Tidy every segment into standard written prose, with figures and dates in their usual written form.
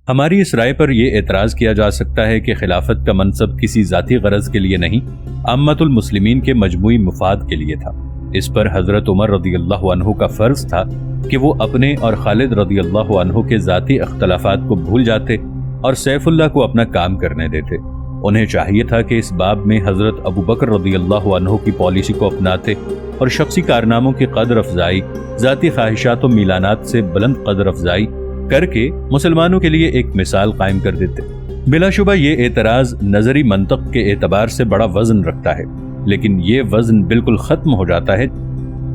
हमारी इस राय पर यह एतराज किया जा सकता है कि खिलाफत का मनसब किसी जाती गरज के लिए नहीं, अम्मतुल मुस्लिमीन के मजमूई मुफाद के लिए था। इस पर हजरत उमर रदियल्लाहु अन्हु का फर्ज था कि वो अपने और खालिद रदियल्लाहु अन्हु के जाती इख्तलाफात को भूल जाते और सैफुल्लाह को अपना काम करने देते। उन्हें चाहिए था कि इस बाब में हजरत अबू बकर रदियल्लाहु अन्हु की पॉलिसी को अपनाते और शख्सी कारनामों की कदर अफजाई, जाती ख्वाहिशात और मिलानात से बुलंद कदर अफजाई करके मुसलमानों के लिए एक मिसाल कायम कर देते। बिलाशुबा ये एतराज नजरी मंतक के एतबार से बड़ा वजन रखता है, लेकिन ये वजन बिल्कुल खत्म हो जाता है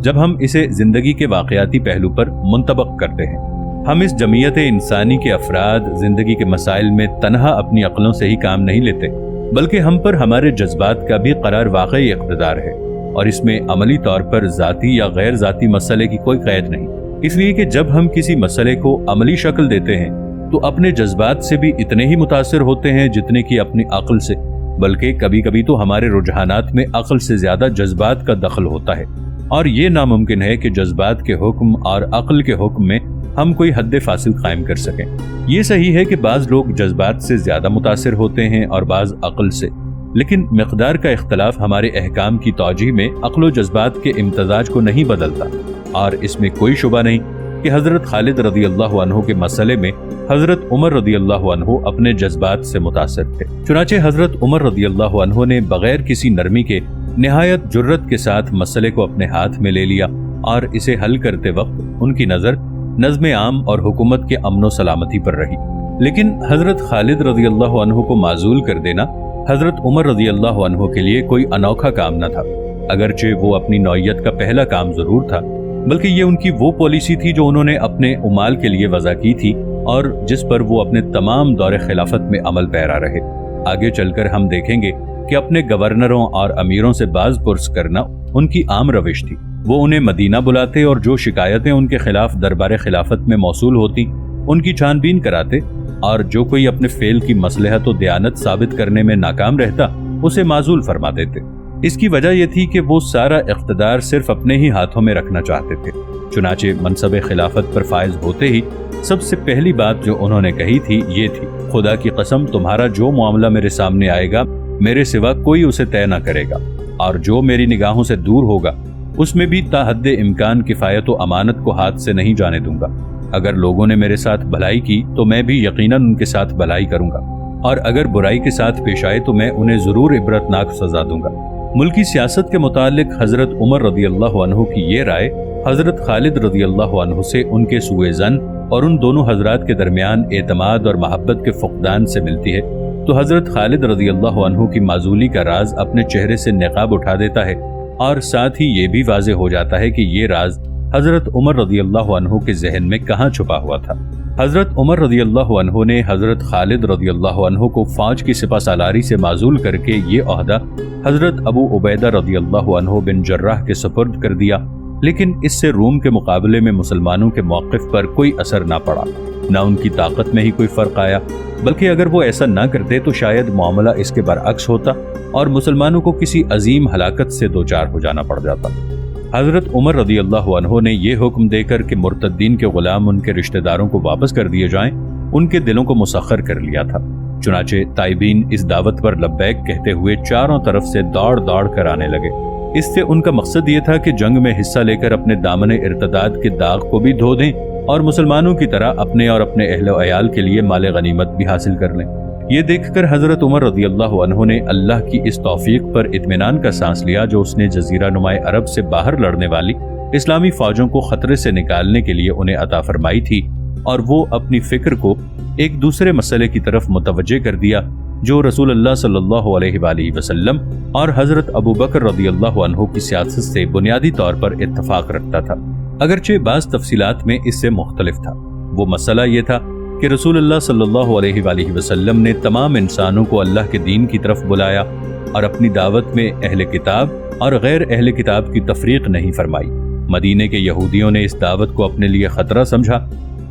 जब हम इसे जिंदगी के वाकयाती पहलू पर मुंतबक करते हैं। हम इस जमीयत इंसानी के अफराद जिंदगी के मसाइल में तन्हा अपनी अक्लों से ही काम नहीं लेते, बल्कि हम पर हमारे जज्बात का भी करार वाकई इक़्तिदार है, और इसमें अमली तौर पर जाती या गैर जाती मसले की कोई कैद नहीं। इसलिए कि जब हम किसी मसले को अमली शक्ल देते हैं तो अपने जज्बात से भी इतने ही मुतासिर होते हैं जितने कि अपनी अक्ल से, बल्कि कभी कभी तो हमारे रुझानात में अक्ल से ज्यादा जज्बात का दखल होता है, और ये नामुमकिन है कि जज्बात के हुक्म और अक्ल के हुक्म में हम कोई हद फासिल कायम कर सकें। ये सही है कि बाज लोग जज्बात से ज्यादा मुतासिर होते हैं और बाज अक्ल से, लेकिन मिक़दार का इख्तलाफ हमारे अहकाम की तौजीह में अक्ल व जज्बात के इम्तजाज को नहीं बदलता। और इसमें कोई शुबा नहीं कि हजरत खालिद रदियल्लाहु अन्हु के मसले में हजरत उमर रदियल्लाहु अन्हु अपने जज्बात से मुतासिर थे। चुनाचे हजरत उमर रदियल्लाहु अन्हु ने बगैर किसी नरमी के निहायत जुर्रत के साथ मसले को अपने हाथ में ले लिया, और इसे हल करते वक्त उनकी नजर नज़्म आम और हुकूमत के अमन व सलामती पर रही। लेकिन हजरत खालिद रदियल्लाहु अन्हु को माजूल कर देना हजरत उमर रदियल्लाहु अन्हु के लिए कोई अनोखा काम न था, अगरचे वो अपनी नौइयत का पहला काम जरूर था, बल्कि ये उनकी वो पॉलिसी थी जो उन्होंने अपने उमाल के लिए वज़ा की थी और जिस पर वो अपने तमाम दौरे खिलाफत में अमल पैरा रहे। आगे चलकर हम देखेंगे कि अपने गवर्नरों और अमीरों से बाज पुरस करना उनकी आम रविश थी। वो उन्हें मदीना बुलाते और जो शिकायतें उनके खिलाफ दरबार खिलाफत में मौसूल होती उनकी छानबीन कराते, और जो कोई अपने फेल की मसलहत व दयानत साबित करने में नाकाम रहता उसे माजूल फरमा देते। इसकी वजह यह थी कि वो सारा इख्तिदार सिर्फ अपने ही हाथों में रखना चाहते थे। चुनाचे मनसब खिलाफत पर फायज होते ही सबसे पहली बात जो उन्होंने कही थी ये थी, खुदा की कसम तुम्हारा जो मामला मेरे सामने आएगा मेरे सिवा कोई उसे तय न करेगा, और जो मेरी निगाहों से दूर होगा उसमें भी ताहद्दे इम्कान किफायत व अमानत को हाथ से नहीं जाने दूंगा। अगर लोगों ने मेरे साथ भलाई की तो मैं भी यकीनन उनके साथ भलाई करूंगा, और अगर बुराई के साथ पेश आए तो मैं उन्हें जरूर इबरतनाक सजा दूंगा। मुल्की सियासत के मुतालिक हजरत उमर रदियल्लाहु अन्हु की ये राय हजरत खालिद रदियल्लाहु अन्हु से उनके सुए ज़न और उन दोनों हजरात के दरमियान एतमाद और मोहब्बत के फुकदान से मिलती है। तो हजरत खालिद रदियल्लाहु अन्हु की माजूली का राज अपने चेहरे से निकाब उठा देता है, और साथ ही ये भी वाज़े हो जाता है कि ये राज हजरत उमर रदियल्लाहु अन्हु के जहन में कहाँ छुपा हुआ था। हजरत उमर रदियल्लाहु अन्हु ने हजरत खालिद रदियल्लाहु अन्हु को फौज की सिपा सालारी से माजूल करके ये ओहदा हजरत अबू उबैदा रदियल्लाहु अन्हु बिन जर्राह के सुपुर्द कर दिया, लेकिन इससे रूम के मुकाबले में मुसलमानों के मौक़िफ़ पर कोई असर ना पड़ा, ना उनकी ताकत में ही कोई फ़र्क आया, बल्कि अगर वो ऐसा ना करते तो शायद मामला इसके बरअक्स होता और मुसलमानों को किसी अजीम हलाकत से दो चार हो जाना पड़ जाता। हजरत उमर रदियल्लाहु अन्हु ने यह हुक्म देकर कि मुर्तद्दीन के गुलाम उनके रिश्तेदारों को वापस कर दिए जाएं, उनके दिलों को मुसख्खर कर लिया था। चुनाचे ताइबीन इस दावत पर लब्बैक कहते हुए चारों तरफ से दौड़ दौड़ कर आने लगे। इससे उनका मकसद ये था कि जंग में हिस्सा लेकर अपने दामन इर्तदाद के दाग को भी धो दें और मुसलमानों की तरह अपने और अपने अहले अयाल के लिए माले गनीमत भी हासिल कर लें। ये देखकर हजरत उमर रदियल्लाहु अन्हु ने अल्लाह की इस तौफीक पर इत्मीनान का सांस लिया जो उसने जजीरा नुमाए अरब से बाहर लड़ने वाली इस्लामी फौजों को खतरे से निकालने के लिए उन्हें अता फरमाई थी, और वो अपनी फिक्र को एक दूसरे मसले की तरफ मुतवज्जे कर दिया जो रसूलुल्लाह सल्लल्लाहु अलैहि वसल्लम और हजरत अबू बकर रदियल्लाहु अन्हु की सियासत से बुनियादी तौर पर इत्तफाक रखता था, अगरचे बाज़ तफसीलात में इससे मुख्तलिफ था। वो मसला ये था कि रसूलुल्लाह सल्लल्लाहु अलैहि वसल्लम ने तमाम इंसानों को अल्लाह के दीन की तरफ बुलाया और अपनी दावत में अहले किताब और गैर अहले किताब की तफरीक नहीं फरमाई। मदीने के यहूदियों ने इस दावत को अपने लिए खतरा समझा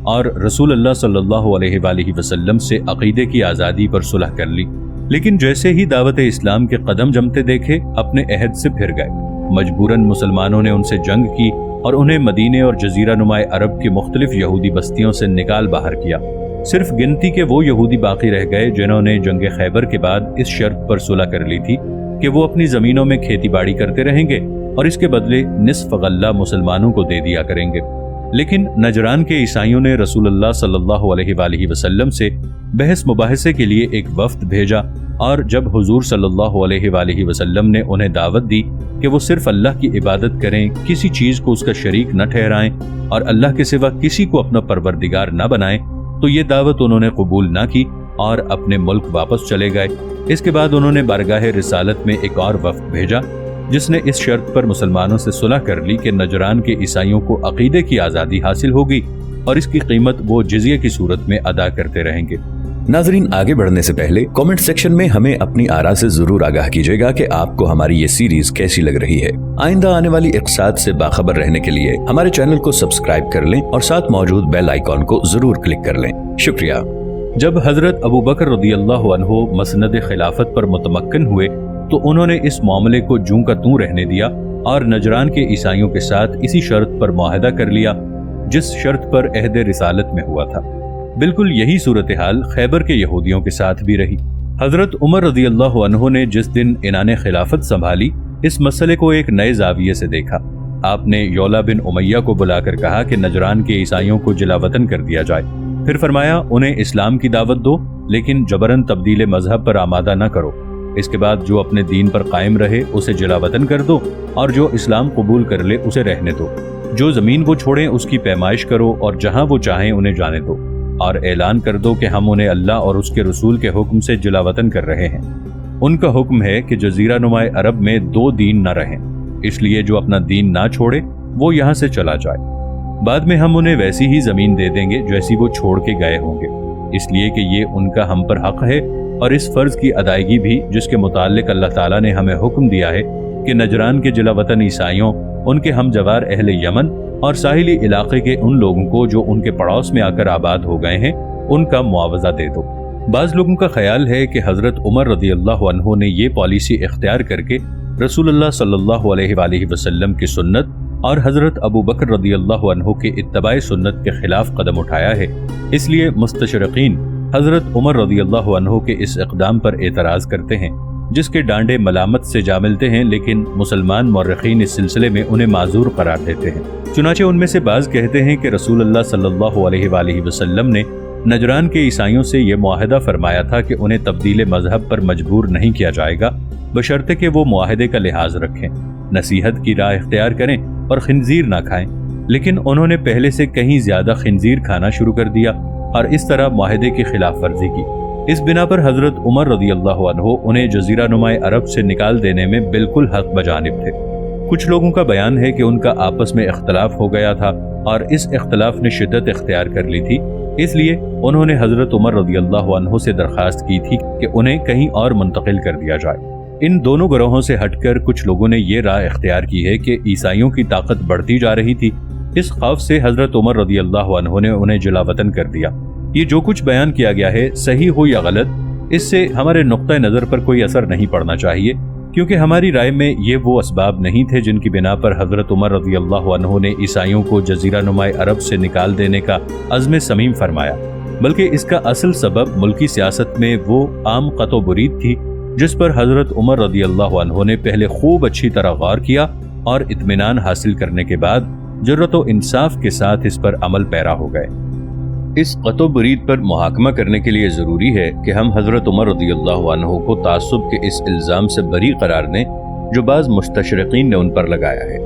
और रसूलुल्लाह सल्लल्लाहु अलैहि वसल्लम से अकीदे की आज़ादी पर सुलह कर ली, लेकिन जैसे ही दावत इस्लाम के कदम जमते देखे अपने अहद से फिर गए। मजबूरन मुसलमानों ने उनसे जंग की और उन्हें मदीने और जजीरा नुमाए अरब की मुख्तलिफ यहूदी बस्तियों से निकाल बाहर किया। صرف گنتی کے وہ یہودی باقی رہ گئے جنہوں نے جنگ خیبر کے بعد اس شرط پر صلح کر لی تھی کہ وہ اپنی زمینوں میں کھیتی باڑی کرتے رہیں گے اور اس کے بدلے نصف غلہ مسلمانوں کو دے دیا کریں گے۔ لیکن نجران کے عیسائیوں نے رسول اللہ صلی اللہ علیہ وآلہ وسلم سے بحث مباحثے کے لیے ایک وفد بھیجا، اور جب حضور صلی اللہ علیہ وآلہ وسلم نے انہیں دعوت دی کہ وہ صرف اللہ کی عبادت کریں، کسی چیز کو اس کا شریک نہ ٹھہرائیں اور اللہ کے سوا کسی کو اپنا پروردگار نہ بنائیں، تو یہ دعوت انہوں نے قبول نہ کی اور اپنے ملک واپس چلے گئے۔ اس کے بعد انہوں نے بارگاہ رسالت میں ایک اور وفد بھیجا جس نے اس شرط پر مسلمانوں سے صلح کر لی کہ نجران کے عیسائیوں کو عقیدے کی آزادی حاصل ہوگی اور اس کی قیمت وہ جزیہ کی صورت میں ادا کرتے رہیں گے۔ ناظرین، آگے بڑھنے سے پہلے کامنٹ سیکشن میں ہمیں اپنی آراء سے ضرور آگاہ کیجیے گا کہ آپ کو ہماری یہ سیریز کیسی لگ رہی ہے۔ آئندہ آنے والی اقساط سے باخبر رہنے کے لیے ہمارے چینل کو سبسکرائب کر لیں اور ساتھ موجود بیل آئیکن کو ضرور کلک کر لیں۔ شکریہ۔ جب حضرت ابو بکر رضی اللہ عنہ مسند خلافت پر متمکن ہوئے تو انہوں نے اس معاملے کو جوں کا توں رہنے دیا اور نجران کے عیسائیوں کے ساتھ اسی شرط پر معاہدہ کر لیا جس شرط پر عہد رسالت میں ہوا تھا۔ بالکل یہی صورتحال خیبر کے یہودیوں کے ساتھ بھی رہی۔ حضرت عمر رضی اللہ عنہ نے جس دن عنان خلافت سنبھالی اس مسئلے کو ایک نئے زاویے سے دیکھا۔ آپ نے یولا بن امیہ کو بلا کر کہا کہ نجران کے عیسائیوں کو جلا وطن کر دیا جائے، پھر فرمایا انہیں اسلام کی دعوت دو لیکن جبراً تبدیل مذہب پر آمادہ نہ کرو۔ اس کے بعد جو اپنے دین پر قائم رہے اسے جلا وطن کر دو اور جو اسلام قبول کر لے اسے رہنے دو، جو زمین وہ چھوڑیں اس کی پیمائش کرو اور جہاں وہ چاہیں انہیں جانے دو، اور اعلان کر دو کہ ہم انہیں اللہ اور اس کے رسول کے حکم سے جلا وطن کر رہے ہیں۔ ان کا حکم ہے کہ جزیرہ نما عرب میں دو دین نہ رہیں، اس لیے جو اپنا دین نہ چھوڑے وہ یہاں سے چلا جائے، بعد میں ہم انہیں ویسی ہی زمین دے دیں گے جیسی وہ چھوڑ کے گئے ہوں گے، اس لیے کہ یہ ان کا ہم پر حق ہے اور اس فرض کی ادائیگی بھی جس کے متعلق اللہ تعالیٰ نے ہمیں حکم دیا ہے کہ نجران کے جلا وطن عیسائیوں، ان کے ہم جوار اہل یمن اور ساحلی علاقے کے ان لوگوں کو جو ان کے پڑوس میں آ کر آباد ہو گئے ہیں ان کا معاوضہ دے دو۔ بعض لوگوں کا خیال ہے کہ حضرت عمر رضی اللہ عنہ نے یہ پالیسی اختیار کر کے رسول اللہ صلی اللہ علیہ وآلہ وسلم کی سنت اور حضرت ابو بکر رضی اللہ عنہ کے اتباع سنت کے خلاف قدم اٹھایا ہے، اس لیے مستشرقین حضرت عمر رضی اللہ عنہ کے اس اقدام پر اعتراض کرتے ہیں جس کے ڈانڈے ملامت سے جا ملتے ہیں، لیکن مسلمان مورخین اس سلسلے میں انہیں معذور قرار دیتے ہیں۔ چنانچہ ان میں سے بعض کہتے ہیں کہ رسول اللہ صلی اللہ علیہ وآلہ وسلم نے نجران کے عیسائیوں سے یہ معاہدہ فرمایا تھا کہ انہیں تبدیل مذہب پر مجبور نہیں کیا جائے گا، بشرطے کہ وہ معاہدے کا لحاظ رکھیں، نصیحت کی راہ اختیار کریں اور خنزیر نہ کھائیں، لیکن انہوں نے پہلے سے کہیں زیادہ خنزیر کھانا شروع کر دیا اور اس طرح معاہدے کی خلاف ورزی کی۔ اس بنا پر حضرت عمر رضی اللہ عنہ انہیں جزیرہ نما عرب سے نکال دینے میں بالکل حق بجانب تھے۔ کچھ لوگوں کا بیان ہے کہ ان کا آپس میں اختلاف ہو گیا تھا اور اس اختلاف نے شدت اختیار کر لی تھی، اس لیے انہوں نے حضرت عمر رضی اللہ عنہ سے درخواست کی تھی کہ انہیں کہیں اور منتقل کر دیا جائے۔ ان دونوں گروہوں سے ہٹ کر کچھ لوگوں نے یہ راہ اختیار کی ہے کہ عیسائیوں کی طاقت بڑھتی جا رہی تھی، اس خوف سے حضرت عمر رضی اللہ عنہ نے انہیں جلا وطن کر دیا۔ یہ جو کچھ بیان کیا گیا ہے صحیح ہو یا غلط، اس سے ہمارے نقطہ نظر پر کوئی اثر نہیں پڑنا چاہیے، کیونکہ ہماری رائے میں یہ وہ اسباب نہیں تھے جن کی بنا پر حضرت عمر رضی اللہ عنہ نے عیسائیوں کو جزیرہ نما عرب سے نکال دینے کا عزم صمیم فرمایا، بلکہ اس کا اصل سبب ملکی سیاست میں وہ عام قطع و برید تھی جس پر حضرت عمر رضی اللہ عنہ نے پہلے خوب اچھی طرح غور کیا اور اطمینان حاصل کرنے کے بعد جرأت و انصاف کے ساتھ اس پر عمل پیرا ہو گئے۔ اس قطع و برید پر محاکمہ کرنے کے لیے ضروری ہے کہ ہم حضرت عمر رضی اللہ عنہ کو تعصب کے اس الزام سے بری قرار دیں جو بعض مستشرقین نے ان پر لگایا ہے۔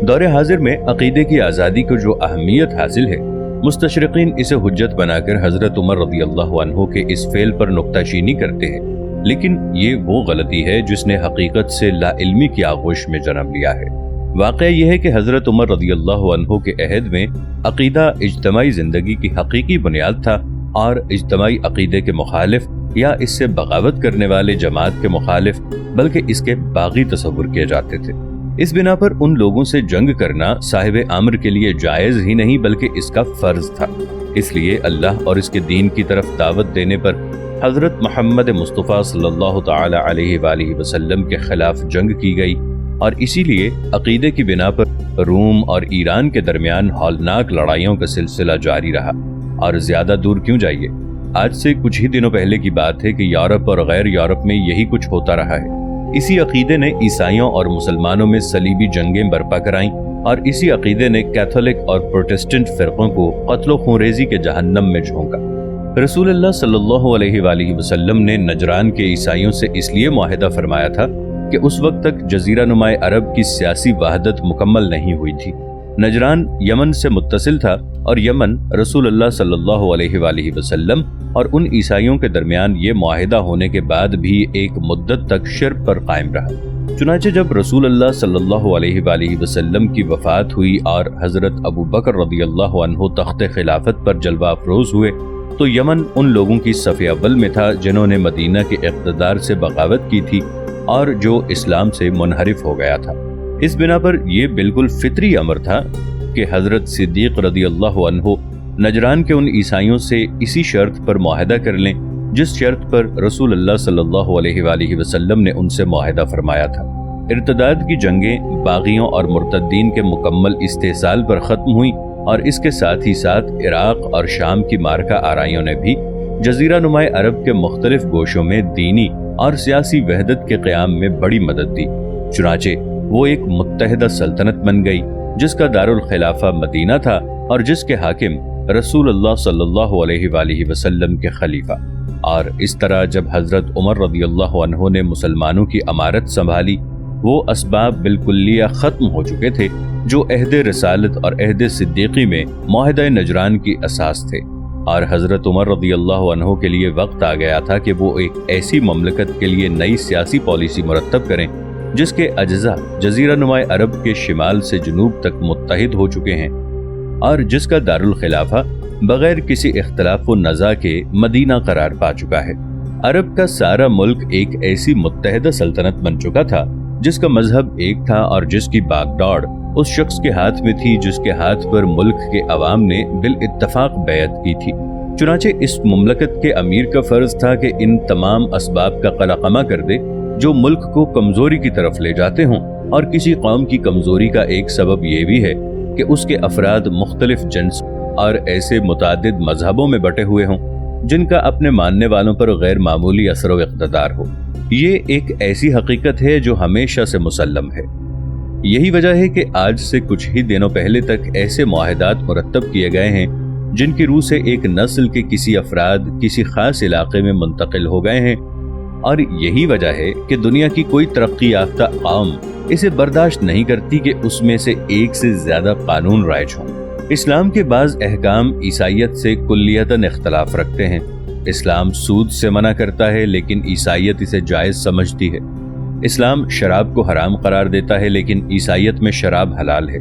دور حاضر میں عقیدے کی آزادی کو جو اہمیت حاصل ہے، مستشرقین اسے حجت بنا کر حضرت عمر رضی اللہ عنہ کے اس فعل پر نکتہ چینی کرتے ہیں، لیکن یہ وہ غلطی ہے جس نے حقیقت سے لا علمی کی آغوش میں جنم لیا ہے۔ واقعہ یہ ہے کہ حضرت عمر رضی اللہ عنہ کے عہد میں عقیدہ اجتماعی زندگی کی حقیقی بنیاد تھا، اور اجتماعی عقیدے کے مخالف یا اس سے بغاوت کرنے والے جماعت کے مخالف بلکہ اس کے باغی تصور کیے جاتے تھے۔ اس بنا پر ان لوگوں سے جنگ کرنا صاحب امر کے لیے جائز ہی نہیں بلکہ اس کا فرض تھا۔ اس لیے اللہ اور اس کے دین کی طرف دعوت دینے پر حضرت محمد مصطفیٰ صلی اللہ تعالی علیہ وآلہ وسلم کے خلاف جنگ کی گئی، اور اسی لیے عقیدے کی بنا پر روم اور ایران کے درمیان ہولناک لڑائیوں کا سلسلہ جاری رہا۔ और ज्यादा दूर क्यों जाइए, आज से कुछ ही दिनों पहले की बात है कि यूरोप और गैर यूरोप में यही कुछ होता रहा है। इसी अकीदे ने ईसाइयों और मुसलमानों में सलीबी जंगें बर्पा कराईं और इसी अकीदे ने कैथोलिक और प्रोटेस्टेंट फिरकों को कत्लो खूनरेजी के जहन्नम में झोंका। रसूलुल्लाह सल्लल्लाहु अलैहि वसल्लम ने नजरान के ईसाइयों से इसलिए मुआहिदा फरमाया था कि उस वक्त तक जजीरा नुमा अरब की सियासी वहदत मुकम्मल नहीं हुई थी। नजरान यमन से मुत्तसिल था और यमन रसूलुल्लाह सल्लल्लाहु अलैहि वसल्लम और उन ईसाइयों के दरमियान ये मुआहिदा होने के बाद भी एक मुद्दत तक शिर्क पर कायम रहा। चुनांचे जब रसूलुल्लाह सल्लल्लाहु अलैहि वसल्लम की वफात हुई और हजरत अबू बकर रदियल्लाहु अन्हु तख्ते खिलाफत पर जलवा अफरोज हुए तो यमन उन लोगों की सफ़े अव्वल में था जिन्होंने मदीना के इक़्तिदार से बगावत की थी और जो इस्लाम से मुनहरिफ हो गया था। इस बिना पर यह बिल्कुल फितरी अमर था कि हजरत सिद्दीक रदियल्लाहु अन्हु नजरान के उन ईसाइयों से इसी शर्त पर मुआहिदा कर लें जिस शर्त पर रसूलुल्लाह सल्लल्लाहु अलैहि वसल्लम ने उनसे मुआहिदा फरमाया था। इर्तदाद की जंगें बागियों और मुर्तद्दीन के मुकम्मल इस्तेसाल पर ख़त्म हुई और इसके साथ ही साथ इराक और शाम की मारका आराइयों ने भी जजीरा नुमा अरब के मुख्तलिफ गोशों में दीनी और सियासी वहदत के क़याम में बड़ी मदद दी। चुनाचे वो एक मुत्तहिदा सल्तनत बन गई जिसका दारुल खिलाफा मदीना था और जिसके हाकिम रसूलुल्लाह सल्लल्लाहु अलैहि वसल्लम के खलीफा। और इस तरह जब हजरत उमर रदियल्लाहु अन्हु ने मुसलमानों की अमारत संभाली वो असबाब बिल्कुलिया ख़त्म हो चुके थे जो अहदे रिसालत और अहदे सिद्दीकी में मुआहिदा नजरान की असास थे और हजरत उमर रदियल्लाहु अन्हु के लिए वक्त आ गया था कि वो एक ऐसी ममलकत के लिए नई सियासी पॉलिसी मुरतब करें जिसके अज्जा जजीरा नुमा अरब के शिमाल से जुनूब तक मुत्तहिद हो चुके हैं और जिसका दारुल खिलाफा बगैर किसी इख्तलाफ व नज़ा के मदीना करार पा चुका है। अरब का सारा मुल्क एक ऐसी मुत्तहिदा सल्तनत बन चुका था जिसका मजहब एक था और जिसकी बागडोर उस शख्स के हाथ में थी जिसके हाथ पर मुल्क के अवाम ने बिल इत्तफाक बैत की थी। चुनाचे इस मुमलकत के अमीर का फर्ज था कि इन तमाम असबाब का कलाकमा कर दे जो मुल्क को कमजोरी की तरफ ले जाते हों और किसी कौम की कमजोरी का एक सबब यह भी है कि उसके अफराद मुख्तलिफ जिन्स और ऐसे मुतादिद मजहबों में बटे हुए हों जिनका अपने मानने वालों पर गैर मामूली असर व इक़्तिदार हो। ये एक ऐसी हकीकत है जो हमेशा से मुसल्लम है। यही वजह है कि आज से कुछ ही दिनों पहले तक ऐसे मुआहिदात मुरत्तब किए गए हैं जिनकी रूह से एक नस्ल के किसी अफराद किसी खास इलाके में मुंतकिल हो गए हैं और यही वजह है कि दुनिया की कोई तरक्की याफ्ता कौम इसे बर्दाश्त नहीं करती कि उसमें से एक से ज्यादा कानून राइज हों। इस्लाम के बाज़ अहकाम ईसाइयत से कुल्लियतन इख्तलाफ रखते हैं। इस्लाम सूद से मना करता है लेकिन ईसाइयत इसे जायज़ समझती है। इस्लाम शराब को हराम करार देता है लेकिन ईसाइयत में शराब हलाल है।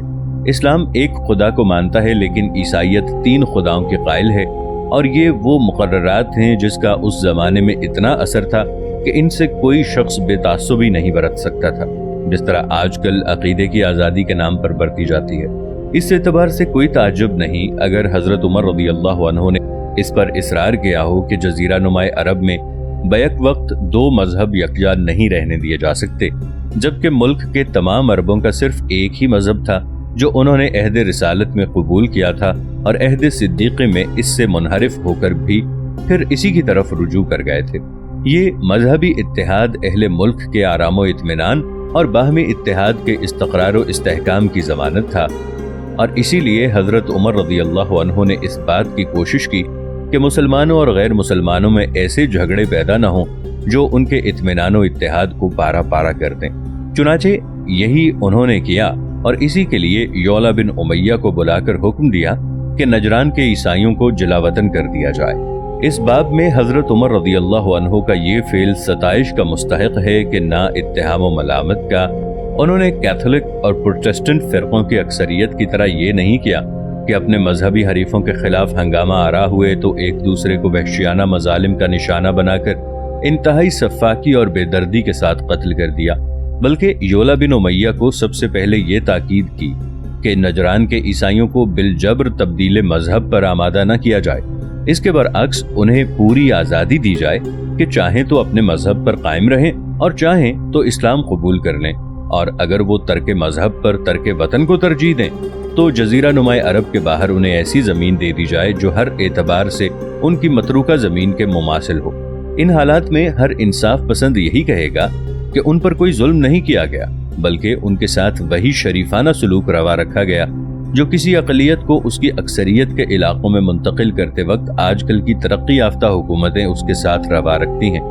इस्लाम एक खुदा को मानता है लेकिन ईसाइयत 3 खुदाओं के कायल है और ये वो मुकर्ररात हैं जिसका उस जमाने में इतना असर था कि इनसे कोई शख्स बेतासुबी नहीं बरत सकता था जिस तरह आजकल अकीदे की आज़ादी के नाम पर बरती जाती है। इस एतबार से कोई ताज्जुब नहीं अगर हजरत उमर रदियल्लाहु अन्हु ने इस पर इसरार किया हो कि जजीरा नुमाए अरब में बैक वक्त 2 मजहब यकजा नहीं रहने दिए जा सकते, जबकि मुल्क के तमाम अरबों का सिर्फ एक ही मजहब था जो उन्होंने अहद रिसालत में कबूल किया था और अहद सिद्दीक़ी में इससे मुनहरिफ होकर भी फिर इसी की तरफ रुजू कर गए थे। ये मजहबी इत्तेहाद अहले मुल्क के आराम व इत्मीनान और बाहमी इत्तेहाद के इस्तक़रार व इस्तेहकाम की ज़मानत था और इसीलिए हजरत उमर रदियल्लाहु अन्हु ने इस बात की कोशिश की कि मुसलमानों और गैर मुसलमानों में ऐसे झगड़े पैदा न हों जो उनके इत्मीनान व इत्तेहाद को पारा पारा कर दें। चुनाचे यही उन्होंने किया और इसी के लिए यौला बिन उमैया को बुलाकर हुक्म दिया कि नजरान के ईसाइयों को जलावतन कर दिया जाए। इस बाब में हजरत उमर रदियल्लाहु अन्हु का ये फेल सताइश का मुस्तहिक है कि ना इत्तेहाम व मलामत का। उन्होंने कैथोलिक और प्रोटेस्टेंट फिरकों की अक्सरियत की तरह ये नहीं किया कि अपने मजहबी हरीफों के खिलाफ हंगामा आरा हुए तो एक दूसरे को वहशियाना मजालिम का निशाना बनाकर इंतहाई सफ़ाकी और बेदर्दी के साथ कत्ल कर दिया, बल्कि यौला बिन उमैया को सबसे पहले ये ताकीद की कि नजरान के ईसाइयों को बिलजबर तब्दील मजहब पर आमादा न किया जाए। इसके बरअक्स उन्हें पूरी आज़ादी दी जाए कि चाहें तो अपने मजहब पर कायम रहें और चाहें तो इस्लाम कबूल कर लें, और अगर वो तर्क मजहब पर तर्क वतन को तरजीह दें تو جزیرہ نمائے عرب کے باہر انہیں ایسی زمین دے دی جائے جو ہر اعتبار سے ان کی متروکہ زمین کے مماثل ہو۔ ان حالات میں ہر انصاف پسند یہی کہے گا کہ ان پر کوئی ظلم نہیں کیا گیا، بلکہ ان کے ساتھ وہی شریفانہ سلوک روا رکھا گیا جو کسی اقلیت کو اس کی اکثریت کے علاقوں میں منتقل کرتے وقت آج کل کی ترقی یافتہ حکومتیں اس کے ساتھ روا رکھتی ہیں،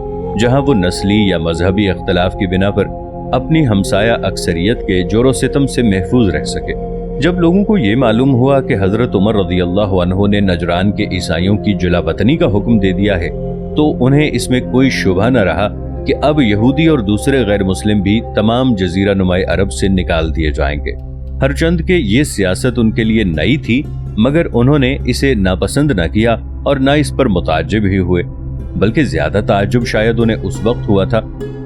جہاں وہ نسلی یا مذہبی اختلاف کی بنا پر اپنی ہمسایہ اکثریت کے جور و ستم سے محفوظ رہ سکے۔ جب لوگوں کو یہ معلوم ہوا کہ حضرت عمر رضی اللہ عنہ نے نجران کے عیسائیوں کی جلا وطنی کا حکم دے دیا ہے تو انہیں اس میں کوئی شبہ نہ رہا کہ اب یہودی اور دوسرے غیر مسلم بھی تمام جزیرہ نمائے عرب سے نکال دیے جائیں گے۔ ہرچند کہ یہ سیاست ان کے لیے نئی تھی، مگر انہوں نے اسے ناپسند نہ کیا اور نہ اس پر متعجب ہی ہوئے، بلکہ زیادہ تعجب شاید انہیں اس وقت ہوا تھا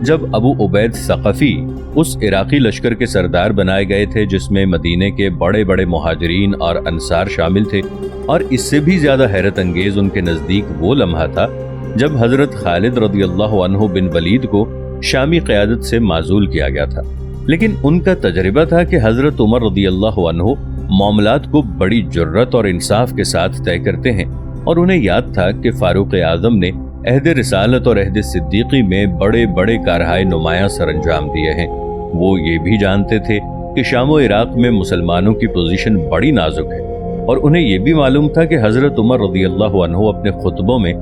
جب ابو عبید ثقفی اس عراقی لشکر کے سردار بنائے گئے تھے جس میں مدینے کے بڑے بڑے مہاجرین اور انصار شامل تھے، اور اس سے بھی زیادہ حیرت انگیز ان کے نزدیک وہ لمحہ تھا جب حضرت خالد رضی اللہ عنہ بن ولید کو شامی قیادت سے معزول کیا گیا تھا۔ لیکن ان کا تجربہ تھا کہ حضرت عمر رضی اللہ عنہ معاملات کو بڑی جرت اور انصاف کے ساتھ طے کرتے ہیں، اور انہیں یاد تھا کہ فاروق اعظم نے عہد رسالت اور عہد صدیقی میں بڑے بڑے کارہائے نمایاں سر انجام دیے ہیں۔ وہ یہ بھی جانتے تھے کہ شام و عراق میں مسلمانوں کی پوزیشن بڑی نازک ہے، اور انہیں یہ بھی معلوم تھا کہ حضرت عمر رضی اللہ عنہ اپنے خطبوں میں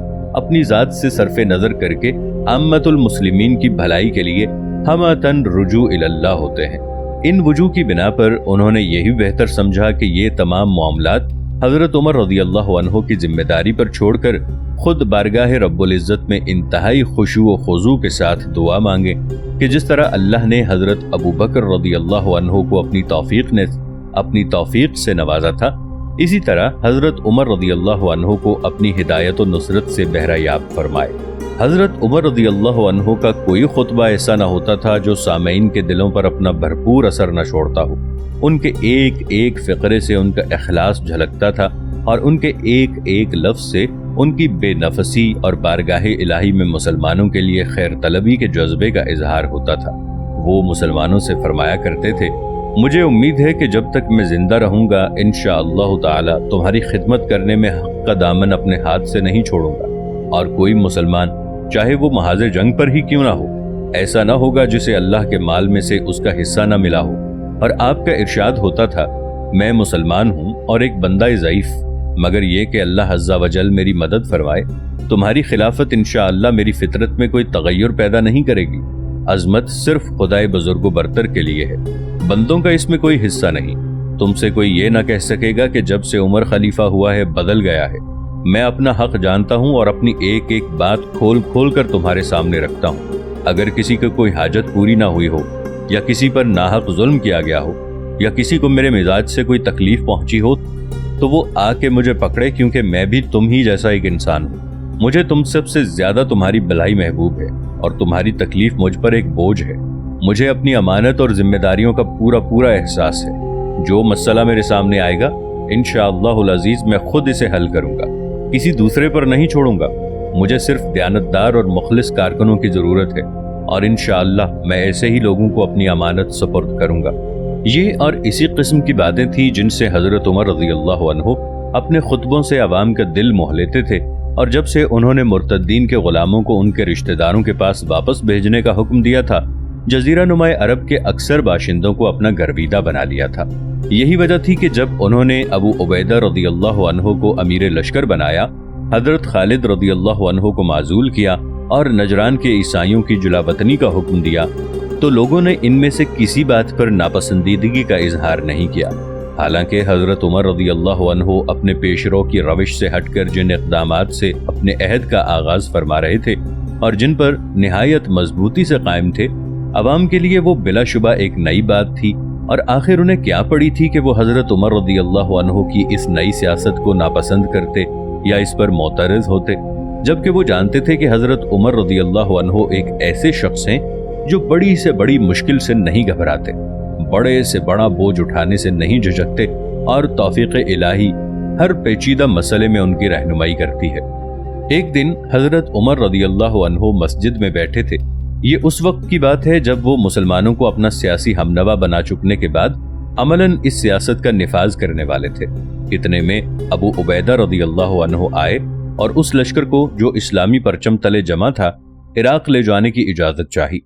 اپنی ذات سے صرف نظر کر کے عامت المسلمین کی بھلائی کے لیے ہمتن رجوع اللہ ہوتے ہیں۔ ان وجوہ کی بنا پر انہوں نے یہی بہتر سمجھا کہ یہ تمام معاملات حضرت عمر رضی اللہ عنہ کی ذمہ داری پر چھوڑ کر خود بارگاہ رب العزت میں انتہائی خشوع و خضوع کے ساتھ دعا مانگے کہ جس طرح اللہ نے حضرت ابو بکر رضی اللہ عنہ کو اپنی توفیق سے نوازا تھا، اسی طرح حضرت عمر رضی اللہ عنہ کو اپنی ہدایت و نصرت سے بہرہ یاب فرمائے۔ حضرت عمر رضی اللہ عنہ کا کوئی خطبہ ایسا نہ ہوتا تھا جو سامعین کے دلوں پر اپنا بھرپور اثر نہ چھوڑتا ہو۔ ان کے ایک ایک فقرے سے ان کا اخلاص جھلکتا تھا، اور ان کے ایک ایک لفظ سے ان کی بے نفسی اور بارگاہ الہی میں مسلمانوں کے لیے خیر طلبی کے جذبے کا اظہار ہوتا تھا۔ وہ مسلمانوں سے فرمایا کرتے تھے، مجھے امید ہے کہ جب تک میں زندہ رہوں گا انشاءاللہ تعالی تمہاری خدمت کرنے میں حق کا دامن اپنے ہاتھ سے نہیں چھوڑوں گا، اور کوئی مسلمان چاہے وہ محاذ جنگ پر ہی کیوں نہ ہو ایسا نہ ہوگا جسے اللہ کے مال میں سے اس کا حصہ نہ ملا ہو۔ اور آپ کا ارشاد ہوتا تھا، میں مسلمان ہوں اور ایک بندہ ضعیف، مگر یہ کہ اللہ عز و جل میری مدد فرمائے، تمہاری خلافت انشاءاللہ میری فطرت میں کوئی تغیر پیدا نہیں کرے گی۔ عظمت صرف خدائے بزرگ و برتر کے لیے ہے، بندوں کا اس میں کوئی حصہ نہیں۔ تم سے کوئی یہ نہ کہہ سکے گا کہ جب سے عمر خلیفہ ہوا ہے بدل گیا ہے۔ میں اپنا حق جانتا ہوں اور اپنی ایک ایک بات کھول کھول کر تمہارے سامنے رکھتا ہوں۔ اگر کسی کو کوئی حاجت پوری نہ ہوئی ہو، یا کسی پر ناحق ظلم کیا گیا ہو، یا کسی کو میرے مزاج سے کوئی تکلیف پہنچی ہو، تو وہ آ کے مجھے پکڑے، کیونکہ میں بھی تم ہی جیسا ایک انسان ہوں۔ مجھے تم سب سے زیادہ تمہاری بھلائی محبوب ہے، اور تمہاری تکلیف مجھ پر ایک بوجھ ہے۔ مجھے اپنی امانت اور ذمہ داریوں کا پورا احساس ہے۔ جو مسئلہ میرے سامنے آئے گا انشاءاللہ العزیز میں خود اسے حل کروں گا، کسی دوسرے پر نہیں چھوڑوں گا۔ مجھے صرف دیانتدار اور مخلص کارکنوں کی ضرورت ہے، اور انشاءاللہ میں ایسے ہی لوگوں کو اپنی امانت سپرد کروں گا۔ یہ اور اسی قسم کی باتیں تھیں جن سے حضرت عمر رضی اللہ عنہ اپنے خطبوں سے عوام کا دل موہ لیتے تھے، اور جب سے انہوں نے مرتدین کے غلاموں کو ان کے رشتہ داروں کے پاس واپس بھیجنے کا حکم دیا تھا، جزیرہ نمائے عرب کے اکثر باشندوں کو اپنا گرویدہ بنا لیا تھا۔ یہی وجہ تھی کہ جب انہوں نے ابو عبیدہ رضی اللہ عنہ کو امیر لشکر بنایا، حضرت خالد رضی اللہ عنہ کو معزول کیا اور نجران کے عیسائیوں کی جلا وطنی کا حکم دیا، تو لوگوں نے ان میں سے کسی بات پر ناپسندیدگی کا اظہار نہیں کیا۔ حالانکہ حضرت عمر رضی اللہ عنہ اپنے پیشرو کی روش سے ہٹ کر جن اقدامات سے اپنے عہد کا آغاز فرما رہے تھے اور جن پر نہایت مضبوطی سے قائم تھے، عوام کے لیے وہ بلا شبہ ایک نئی بات تھی، اور آخر انہیں کیا پڑی تھی کہ وہ حضرت عمر رضی اللہ عنہ کی اس نئی سیاست کو ناپسند کرتے یا اس پر معترض ہوتے، جبکہ وہ جانتے تھے کہ حضرت عمر رضی اللہ عنہ ایک ایسے شخص ہیں جو بڑی سے بڑی مشکل سے نہیں گھبراتے، بڑے سے بڑا بوجھ اٹھانے سے نہیں جھجکتے، اور توفیق الہی ہر پیچیدہ مسئلے میں ان کی رہنمائی کرتی ہے۔ ایک دن حضرت عمر رضی اللہ عنہ مسجد میں بیٹھے تھے۔ یہ اس وقت کی بات ہے جب وہ مسلمانوں کو اپنا سیاسی ہمنوا بنا چکنے کے بعد عملاً اس سیاست کا نفاذ کرنے والے تھے۔ اتنے میں ابو عبیدہ رضی اللہ عنہ آئے اور اس لشکر کو جو اسلامی پرچم تلے جمع تھا عراق لے جانے کی اجازت چاہی۔